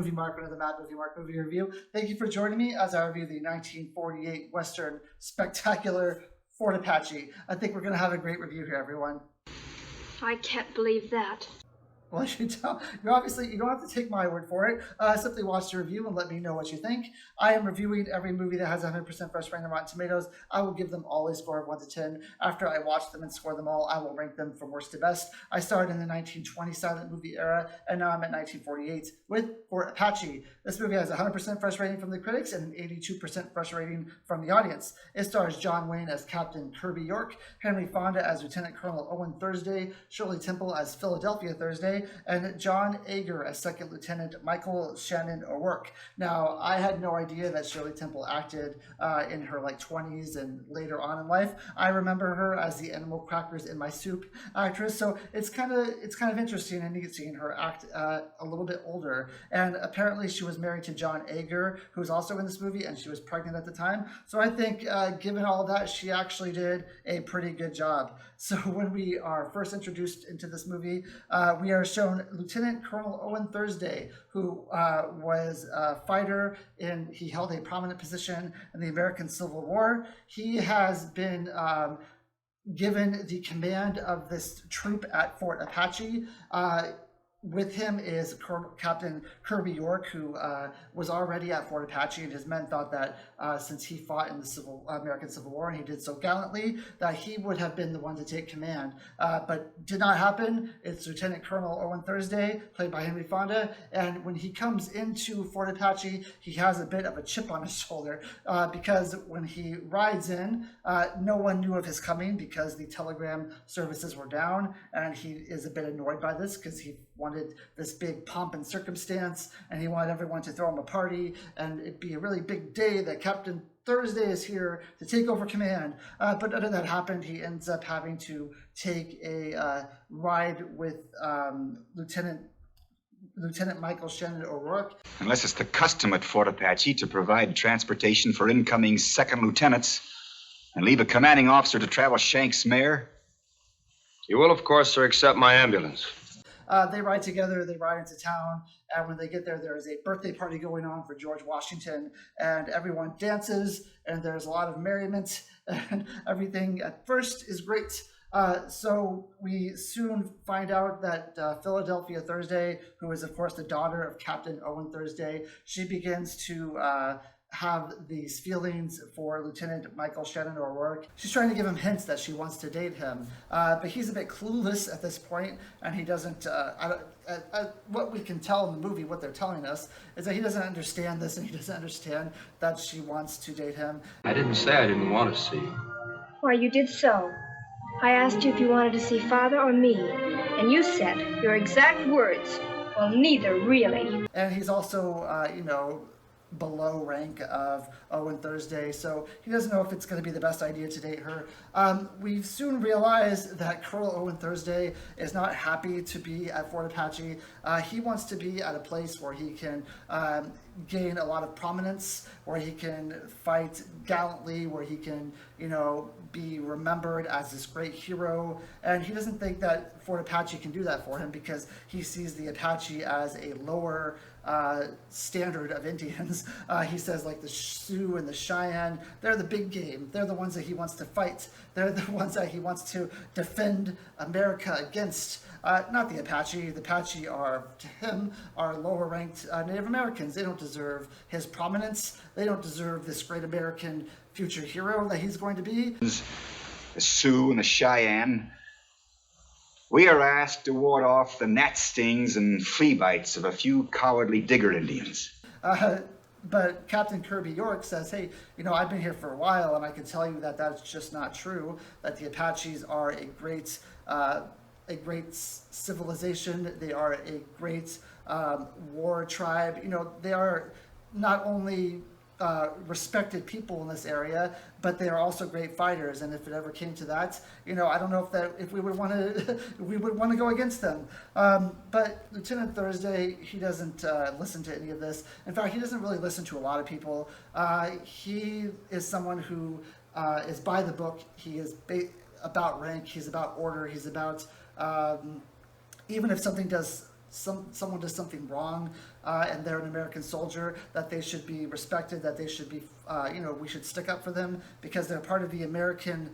movie Mark, one of the Mad Movie Mark movie review. Thank you for joining me as I review the 1948 Western spectacular Fort Apache. I think we're going to have a great review here, everyone. I can't believe that. Well, you don't have to take my word for it. Simply watch the review and let me know what you think. I am reviewing every movie that has 100% fresh rating on Rotten Tomatoes. I will give them all a score of 1 to 10. After I watch them and score them all, I will rank them from worst to best. I started in the 1920 silent movie era, and now I'm at 1948 with For Apache. This movie has 100% fresh rating from the critics and an 82% fresh rating from the audience. It stars John Wayne as Captain Kirby York, Henry Fonda as Lieutenant Colonel Owen Thursday, Shirley Temple as Philadelphia Thursday, and John Ager as Second Lieutenant Michael Shannon O'Rourke. Now, I had no idea that Shirley Temple acted in her 20s and later on in life. I remember her as the Animal Crackers in My Soup actress, so it's kind of interesting and neat seeing her act a little bit older. And apparently, she was married to John Ager, who's also in this movie, and she was pregnant at the time. So I think, given all that, she actually did a pretty good job. So when we are first introduced into this movie, we are shown Lieutenant Colonel Owen Thursday, who was a fighter he held a prominent position in the American Civil War. He has been given the command of this troop at Fort Apache. With him is Captain Kirby York, who was already at Fort Apache, and his men thought that since he fought in the American Civil War, and he did so gallantly, that he would have been the one to take command. But did not happen. It's Lieutenant Colonel Owen Thursday, played by Henry Fonda, and when he comes into Fort Apache, he has a bit of a chip on his shoulder because when he rides in, no one knew of his coming because the telegram services were down, and he is a bit annoyed by this because he wanted this big pomp and circumstance, and he wanted everyone to throw him a party, and it'd be a really big day that Captain Thursday is here to take over command. But none of that happened. He ends up having to take a ride with Lieutenant Michael Shannon O'Rourke. Unless it's the custom at Fort Apache to provide transportation for incoming second lieutenants and leave a commanding officer to travel Shank's mare. You will, of course, sir, accept my ambulance. They ride together, they ride into town, and when they get there, there is a birthday party going on for George Washington, and everyone dances, and there's a lot of merriment, and everything at first is great. So we soon find out that Philadelphia Thursday, who is, of course, the daughter of Captain Owen Thursday, she begins to have these feelings for Lieutenant Michael Shannon O'Rourke. She's trying to give him hints that she wants to date him, but he's a bit clueless at this point, and he doesn't, what we can tell in the movie, what they're telling us, is that he doesn't understand this, and he doesn't understand that she wants to date him. I didn't say I didn't want to see you. Why, you did so. I asked you if you wanted to see Father or me, and you said, your exact words, well, neither really. And he's also, below rank of Owen Thursday, so he doesn't know if it's going to be the best idea to date her. We soon realize that Colonel Owen Thursday is not happy to be at Fort Apache. He wants to be at a place where he can gain a lot of prominence, where he can fight gallantly, where he can, be remembered as this great hero. And he doesn't think that Fort Apache can do that for him because he sees the Apache as a lower standard of Indians. He says like the Sioux and the Cheyenne, they're the big game. They're the ones that he wants to fight. They're the ones that he wants to defend America against. Not the Apache. The Apache are, to him, are lower ranked Native Americans. They don't deserve his prominence. They don't deserve this great American future hero that he's going to be. The Sioux and the Cheyenne. We are asked to ward off the gnat stings and flea bites of a few cowardly digger Indians. But Captain Kirby York says, hey, I've been here for a while, and I can tell you that that's just not true, that the Apaches are a great civilization. They are a great war tribe. They are not only respected people in this area, but they are also great fighters. And if it ever came to that, I don't know if we would want to go against them. But Lieutenant Thursday, he doesn't listen to any of this. In fact, he doesn't really listen to a lot of people. He is someone who is by the book. He is about rank. He's about order. He's about even if something does someone does something wrong and they're an American soldier, that they should be respected, that they should be, we should stick up for them because they're part of the American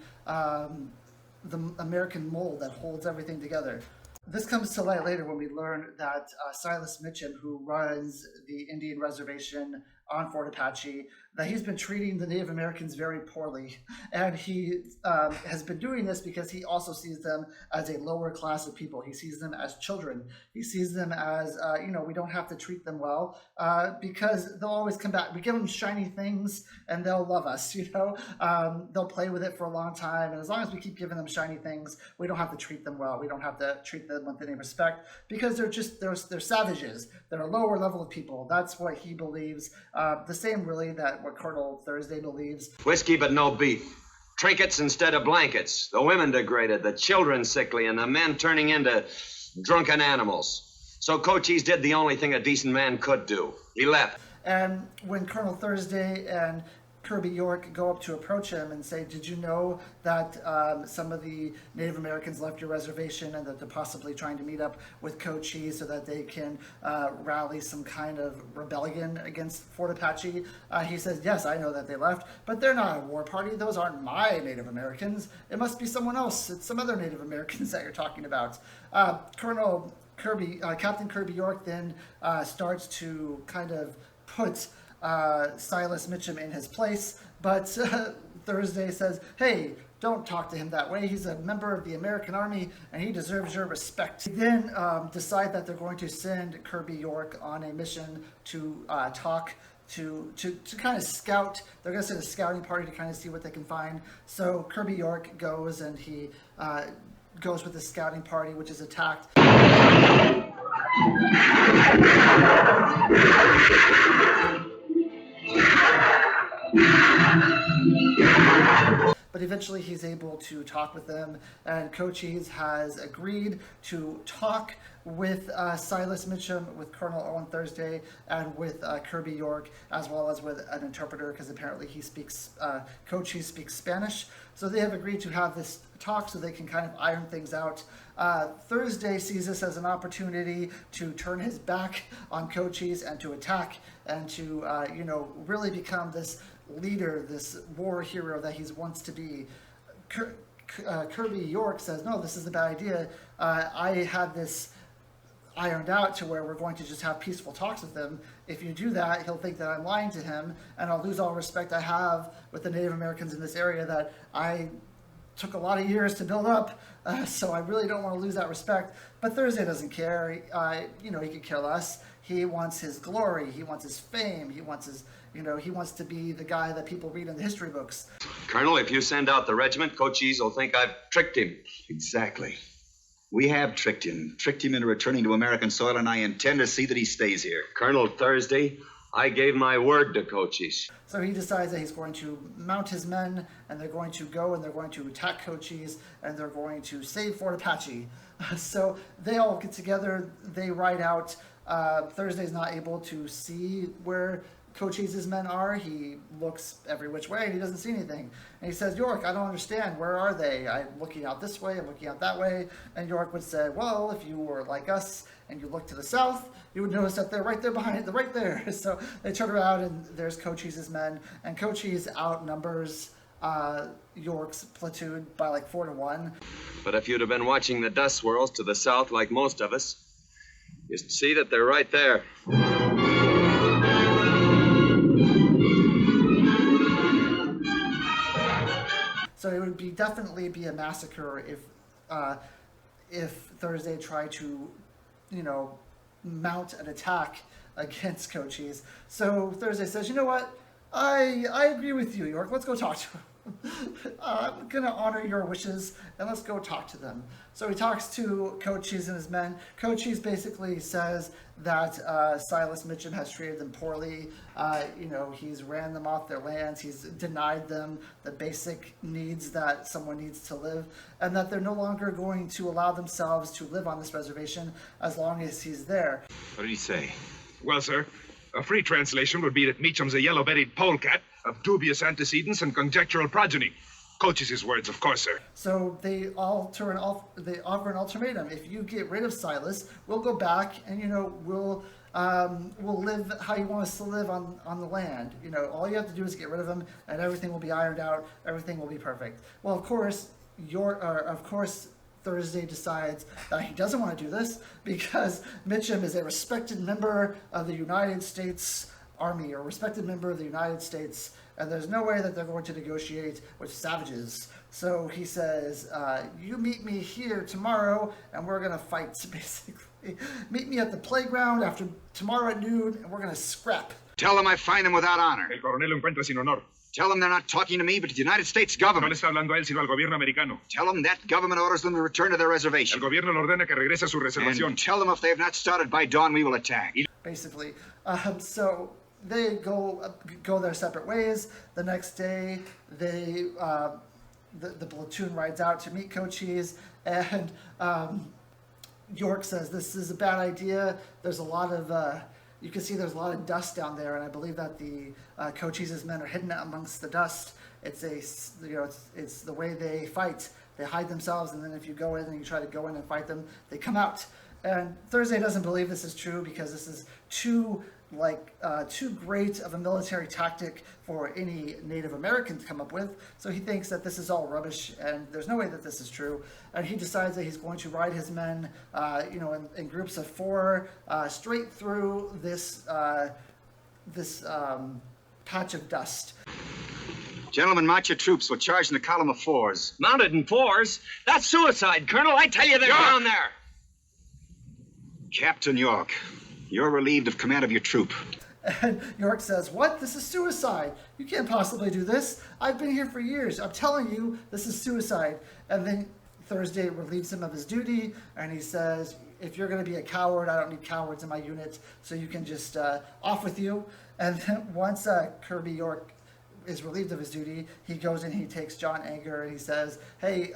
mold that holds everything together. This comes to light later when we learn that Silas Mitchum, who runs the Indian reservation on Fort Apache, that he's been treating the Native Americans very poorly. And he has been doing this because he also sees them as a lower class of people. He sees them as children. He sees them as, we don't have to treat them well because they'll always come back. We give them shiny things and they'll love us, They'll play with it for a long time. And as long as we keep giving them shiny things, we don't have to treat them well. We don't have to treat them with any respect because they're savages. They're a lower level of people. That's what he believes. The same really that what Colonel Thursday believes. Whiskey but no beef. Trinkets instead of blankets. The women degraded, the children sickly, and the men turning into drunken animals. So Cochise did the only thing a decent man could do. He left. And when Colonel Thursday and Kirby York go up to approach him and say, did you know that some of the Native Americans left your reservation and that they're possibly trying to meet up with Cochise so that they can rally some kind of rebellion against Fort Apache? He says, yes, I know that they left, but they're not a war party. Those aren't my Native Americans. It must be someone else. It's some other Native Americans that you're talking about. Captain Kirby York then starts to kind of put Silas Mitchum in his place, but Thursday says, hey, don't talk to him that way. He's a member of the American Army and he deserves your respect. They then decide that they're going to send Kirby York on a mission to talk to kind of scout. They're going to send a scouting party to kind of see what they can find. So Kirby York goes and he goes with the scouting party, which is attacked. But eventually he's able to talk with them, and Cochise has agreed to talk with Silas Mitchum, with Colonel Owen Thursday, and with Kirby York, as well as with an interpreter, because apparently Cochise speaks Spanish. So they have agreed to have this talk so they can kind of iron things out. Thursday sees this as an opportunity to turn his back on Cochise and to attack and to, really become this leader, this war hero that he wants to be. Kirby York says, no, this is a bad idea. I had this ironed out to where we're going to just have peaceful talks with him. If you do that, he'll think that I'm lying to him, and I'll lose all respect I have with the Native Americans in this area that I took a lot of years to build up, so I really don't want to lose that respect. But Thursday doesn't care. He could care less. He wants his glory. He wants his fame. He wants his, he wants to be the guy that people read in the history books. Colonel, if you send out the regiment, Cochise will think I've tricked him. Exactly. We have tricked him into returning to American soil, and I intend to see that he stays here. Colonel Thursday, I gave my word to Cochise. So he decides that he's going to mount his men, and they're going to go and they're going to attack Cochise, and they're going to save Fort Apache. So they all get together, they ride out. Thursday's not able to see where Cochise's men are. He looks every which way and he doesn't see anything. And he says, York, I don't understand. Where are they? I'm looking out this way, I'm looking out that way. And York would say, well, if you were like us and you look to the south, you would notice that they're right there behind, they're right there. So they turn around and there's Cochise's men, and Cochise outnumbers York's platoon by like 4-1. But if you'd have been watching the dust swirls to the south like most of us, you'd see that they're right there. So it would definitely be a massacre if Thursday tried to, mount an attack against Cochise. So Thursday says, you know what? I agree with you, York. Let's go talk to him. I'm going to honor your wishes, and let's go talk to them. So he talks to Cochise and his men. Cochise basically says that Silas Mitchum has treated them poorly. He's ran them off their lands. He's denied them the basic needs that someone needs to live, and that they're no longer going to allow themselves to live on this reservation as long as he's there. What did he say? Well, sir, a free translation would be that Meacham's a yellow-bellied polecat of dubious antecedents and conjectural progeny. Coach's words, of course, sir. So they offer an ultimatum. If you get rid of Silas, we'll go back and we'll live how you want us to live on the land. All you have to do is get rid of him, and everything will be ironed out. Everything will be perfect. Well, of course, Thursday decides that he doesn't want to do this because Mitchum is a respected member of the United States Army, or a respected member of the United States, and there's no way that they're going to negotiate with savages. So he says, you meet me here tomorrow and we're going to fight, basically. Meet me at the playground after tomorrow at noon and we're going to scrap. Tell them I find them without honor. El coronel lo encuentra sin honor. Tell them they're not talking to me, but to the United States government. No le está hablando a él, sino al gobierno americano. Tell them that government orders them to return to their reservation. El gobierno le ordena que regrese a su reservación. And tell them if they have not started by dawn, we will attack. Basically. So they go their separate ways. The next day, the platoon rides out to meet Cochise, and York says this is a bad idea. There's a lot of you can see there's a lot of dust down there, and I believe that the Cochise's men are hidden amongst the dust. It's it's the way they fight. They hide themselves, and then if you go in and you try to go in and fight them, they come out. And Thursday doesn't believe this is true because this is too great of a military tactic for any Native American to come up with. So he thinks that this is all rubbish and there's no way that this is true. And he decides that he's going to ride his men, in groups of 4, straight through this patch of dust. Gentlemen, march your troops. We'll charge in a column of 4s. Mounted in 4s? That's suicide, Colonel. I tell you, they're down there. Captain York, you're relieved of command of your troop. And York says, what? This is suicide. You can't possibly do this. I've been here for years. I'm telling you, this is suicide. And then Thursday relieves him of his duty, and he says, if you're going to be a coward, I don't need cowards in my unit, so you can just off with you. And then once Kirby York is relieved of his duty, he goes and he takes John Anger, and he says, hey,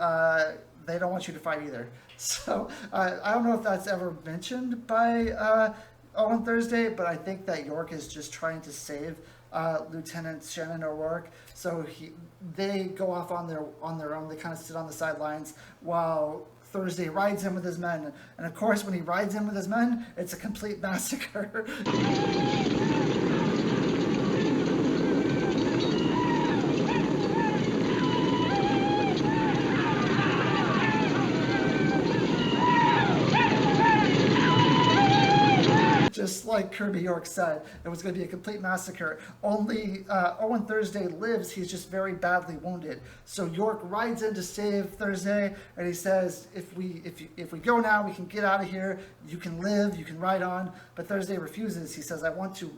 they don't want you to fight either. So I don't know if that's ever mentioned by Owen Thursday, but I think that York is just trying to save Lieutenant Shannon O'Rourke. So they go off on their own. They kind of sit on the sidelines while Thursday rides in with his men. And of course, when he rides in with his men, it's a complete massacre. Just like Kirby York said, it was going to be a complete massacre. Only Owen Thursday lives. He's just very badly wounded. So York rides in to save Thursday, and he says, if we go now, we can get out of here. You can live. You can ride on. But Thursday refuses. He says, I want to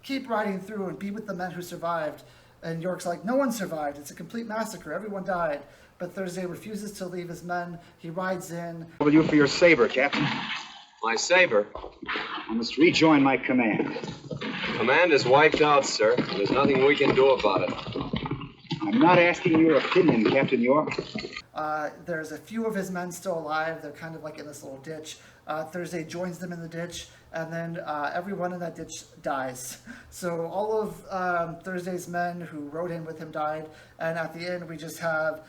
keep riding through and be with the men who survived. And York's like, no one survived. It's a complete massacre. Everyone died. But Thursday refuses to leave his men. He rides in. What will you for your saber, Captain? My saber? I must rejoin my command. Command is wiped out, sir. There's nothing we can do about it. I'm not asking your opinion, Captain York. There's a few of his men still alive. They're kind of like in this little ditch. Thursday joins them in the ditch, and then everyone in that ditch dies. So all of Thursday's men who rode in with him died, and at the end we just have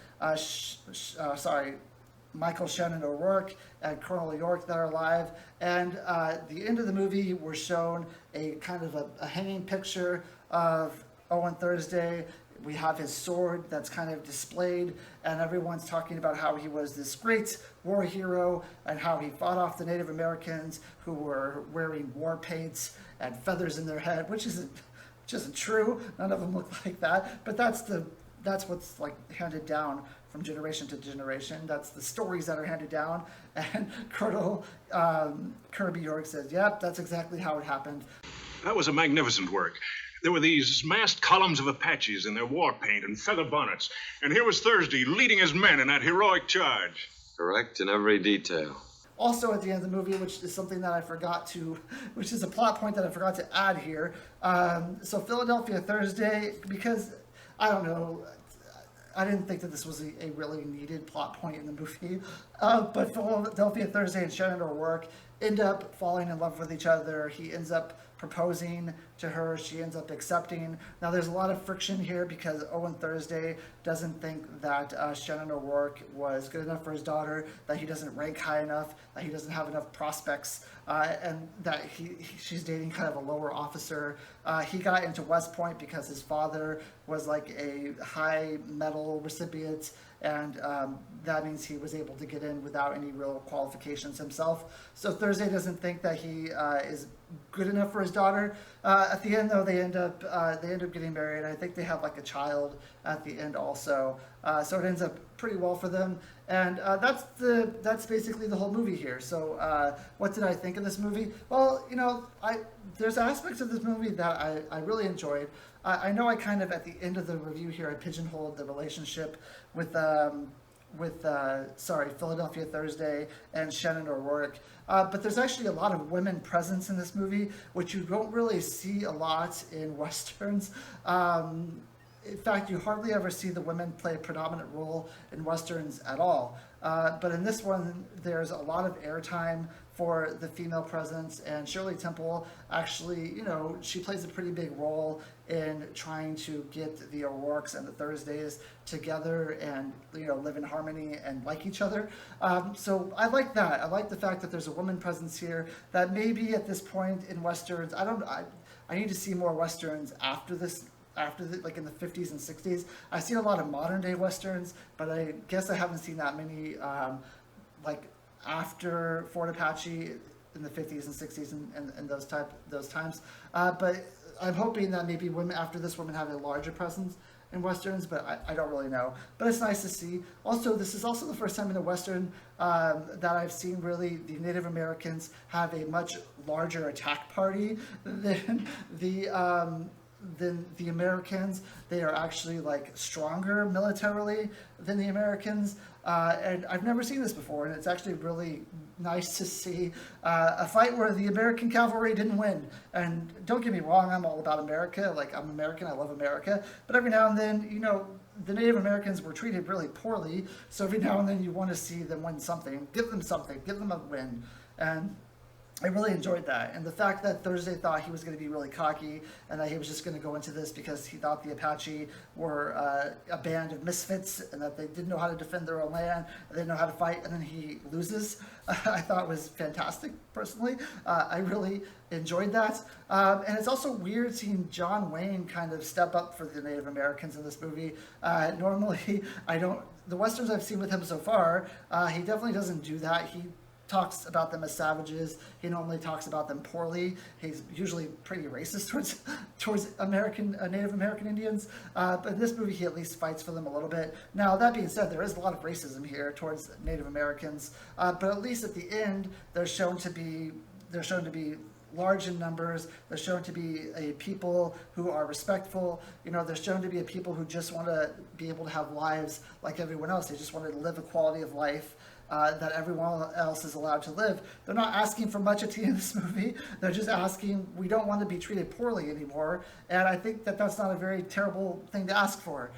Michael Shannon O'Rourke and Colonel York that are alive. And the end of the movie, we're shown a kind of a hanging picture of Owen Thursday. We have his sword that's kind of displayed, and everyone's talking about how he was this great war hero and how he fought off the Native Americans who were wearing war paints and feathers in their head, which isn't true. None of them look like that, but that's what's like handed down from generation to generation. That's the stories that are handed down. And Colonel Kirby York says, yep, that's exactly how it happened. That was a magnificent work. There were these massed columns of Apaches in their war paint and feather bonnets. And here was Thursday leading his men in that heroic charge. Correct in every detail. Also at the end of the movie, which is something that I forgot to, which is a plot point that I forgot to add here. So Philadelphia Thursday, because, I don't know, I didn't think that this was a really needed plot point in the movie, but Philadelphia Thursday and Shannon O'Rourke end up falling in love with each other. He ends up proposing to her. She ends up accepting. Now there's a lot of friction here because Owen Thursday doesn't think that Shannon O'Rourke was good enough for his daughter, that he doesn't rank high enough, that he doesn't have enough prospects, and that she's dating kind of a lower officer. He got into West Point because his father was like a high medal recipient, and that means he was able to get in without any real qualifications himself. So Thursday doesn't think that he is good enough for his daughter. At the end, though, they end up getting married. I think they have like a child at the end also. So it ends up pretty well for them, and that's basically the whole movie here. So what did I think of this movie? Well, you know, there's aspects of this movie that I really enjoyed. I know I kind of, at the end of the review here, I pigeonholed the relationship with Philadelphia Thursday and Shannon O'Rourke. But there's actually a lot of women presence in this movie, which you don't really see a lot in Westerns. In fact, you hardly ever see the women play a predominant role in Westerns at all. But in this one, there's a lot of airtime for the female presence, and Shirley Temple actually, you know, she plays a pretty big role in trying to get the O'Rourkes and the Thursdays together and, you know, live in harmony and like each other. So I like that. I like the fact that there's a woman presence here that maybe at this point in Westerns, I need to see more Westerns after like in the 50s and 60s. I've seen a lot of modern day Westerns, but I guess I haven't seen that many like after For Apache in the 50s and 60s and those times. But I'm hoping that maybe women after this, women have a larger presence in Westerns, but I don't really know. But it's nice to see. Also, this is also the first time in a Western that I've seen really the Native Americans have a much larger attack party than the Americans. They are actually like stronger militarily than the Americans, and I've never seen this before, and it's actually really nice to see a fight where the American cavalry didn't win. And don't get me wrong, I'm all about America. Like, I'm American, I love America, but every now and then, you know, the Native Americans were treated really poorly, so every now and then you want to see them win something, give them a win. And I really enjoyed that. And the fact that Thursday thought he was going to be really cocky and that he was just going to go into this because he thought the Apache were a band of misfits and that they didn't know how to defend their own land, they didn't know how to fight, and then he loses, I thought was fantastic, personally. I really enjoyed that. And it's also weird seeing John Wayne kind of step up for the Native Americans in this movie. Normally, the Westerns I've seen with him so far, he definitely doesn't do that. He talks about them as savages. He normally talks about them poorly. He's usually pretty racist towards Native American Indians. But in this movie, he at least fights for them a little bit. Now, that being said, there is a lot of racism here towards Native Americans. But at least at the end, they're shown to be large in numbers. They're shown to be a people who are respectful. You know, they're shown to be a people who just want to be able to have lives like everyone else. They just want to live a quality of life that everyone else is allowed to live. They're not asking for much at the end of this movie. They're just asking, we don't want to be treated poorly anymore. And I think that that's not a very terrible thing to ask for.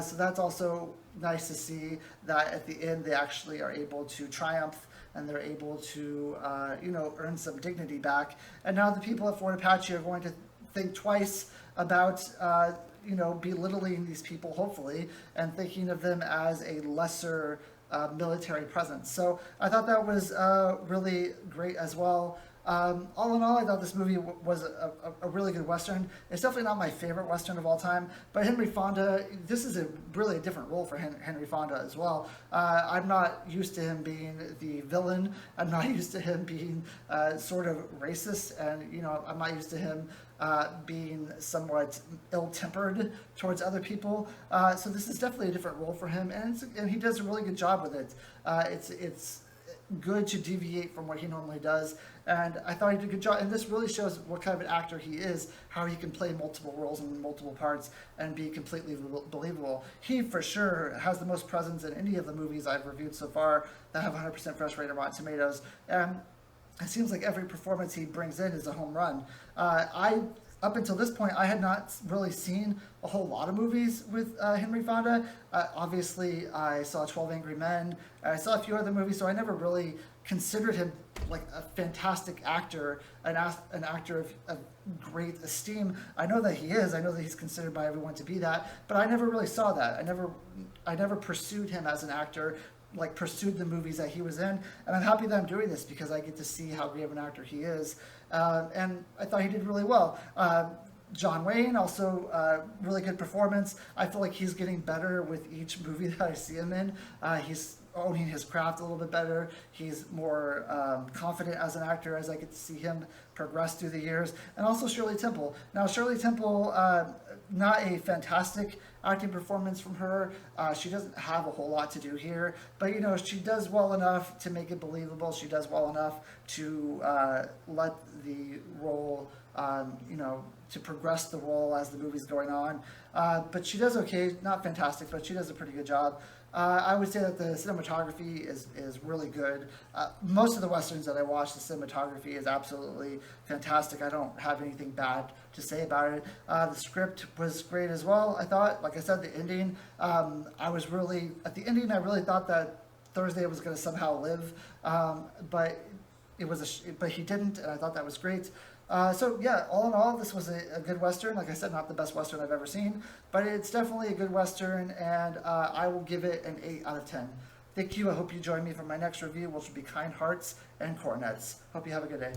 So that's also nice to see that at the end they actually are able to triumph and they're able to, earn some dignity back. And now the people at Fort Apache are going to think twice about, belittling these people, hopefully, and thinking of them as a lesser military presence. So I thought that was really great as well. All in all, I thought this movie was a really good Western. It's definitely not my favorite Western of all time, but Henry Fonda, this is really a different role for Henry Fonda as well. I'm not used to him being the villain. I'm not used to him being sort of racist, and I'm not used to him being somewhat ill-tempered towards other people. So this is definitely a different role for him, and he does a really good job with it. It's good to deviate from what he normally does, and I thought he did a good job. And this really shows what kind of an actor he is, how he can play multiple roles in multiple parts and be completely believable. He for sure has the most presence in any of the movies I've reviewed so far that have 100% fresh rate on Rotten Tomatoes, and it seems like every performance he brings in is a home run. I up until this point, I had not really seen a whole lot of movies with Henry Fonda. Obviously, I saw 12 Angry Men, and I saw a few other movies, so I never really considered him like a fantastic actor, an actor of great esteem. I know that he is. I know that he's considered by everyone to be that, but I never really saw that. I never pursued him as an actor, like pursued the movies that he was in, and I'm happy that I'm doing this because I get to see how great of an actor he is, and I thought he did really well. John Wayne, also really good performance. I feel like he's getting better with each movie that I see him in. He's owning his craft a little bit better. He's more confident as an actor as I get to see him progress through the years. And also Shirley Temple. Now Shirley Temple, not a fantastic acting performance from her. She doesn't have a whole lot to do here, but you know, she does well enough to make it believable. She does well enough to let the role, you know, to progress the role as the movie's going on. But she does okay, not fantastic, but she does a pretty good job. I would say that the cinematography is really good. Most of the Westerns that I watch, the cinematography is absolutely fantastic. I don't have anything bad to say about it. The script was great as well, I thought. Like I said, the ending, at the ending, I really thought that Thursday was going to somehow live, but but he didn't, and I thought that was great. So yeah, all in all, this was a good Western. Like I said, not the best Western I've ever seen, but it's definitely a good Western, and I will give it an 8 out of 10. Thank you. I hope you join me for my next review, which will be Kind Hearts and Cornets. Hope you have a good day.